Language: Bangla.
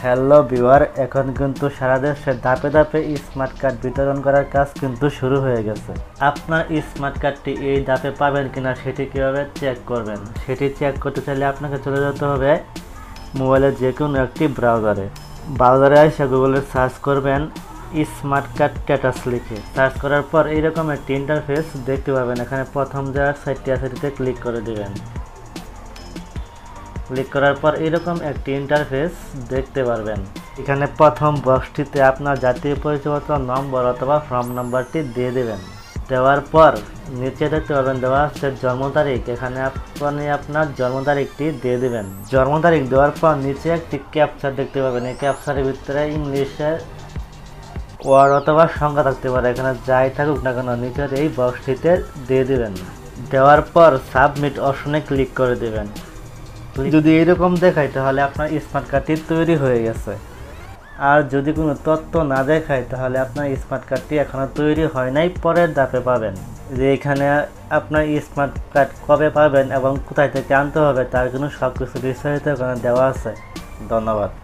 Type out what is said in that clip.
হ্যালো ভিউয়ার, এখন কিন্তু সারা দেশে ধাপে ধাপে স্মার্ট কার্ড বিতরণ করার কাজ কিন্তু শুরু হয়ে গেছে। আপনার স্মার্ট কার্ডটি এই ধাপে পাবেন কিনা সেটি কীভাবে চেক করবেন, সেটি চেক করতে চাইলে আপনাকে চলে যেতে হবে মোবাইলের যে কোনো একটি ব্রাউজারে এসে গুগলে সার্চ করবেন স্মার্ট কার্ড স্ট্যাটাস লিখে। সার্চ করার পর এইরকম একটি ইন্টারফেস দেখতে পাবেন। এখানে প্রথম যে সাইটটি আছে সেটিতে ক্লিক করে দেবেন। ক্লিক করার পর এরকম একটি ইন্টারফেস দেখতে পারবেন। এখানে প্রথম বক্সটিতে আপনার জাতীয় পরিচয়পত্র নম্বর অথবা ফর্ম নাম্বারটি দিয়ে দেবেন। দেওয়ার পর নিচে দেখতে পাবেন দেওয়া আছে জন্ম তারিখ। এখানে আপনি আপনার জন্ম তারিখটি দিয়ে দেবেন। জন্ম তারিখ দেওয়ার পর নিচে একটি ক্যাপচার দেখতে পাবেন। এই ক্যাপচারের ভিতরে ইংলিশে ওয়ার্ড অথবা সংখ্যা থাকতে পারে, এখানে যাই থাকুক না কেন নিচের এই বক্সটিতে দিয়ে দেবেন। দেওয়ার পর সাবমিট অপশনে ক্লিক করে দেবেন। যদি এরকম দেখায় তাহলে আপনার স্মার্ট কার্ডটি তৈরি হয়ে গেছে। আর যদি কোনো তথ্য না দেখায় তাহলে আপনার স্মার্ট কার্ডটি এখনও তৈরি হয় নাই, পরের ধাপে পাবেন। যে এখানে আপনার স্মার্ট কার্ড কবে পাবেন এবং কোথায় থেকে আনতে হবে তার কোনো সব কিছু বিস্তারিত এখানে দেওয়া আছে। ধন্যবাদ।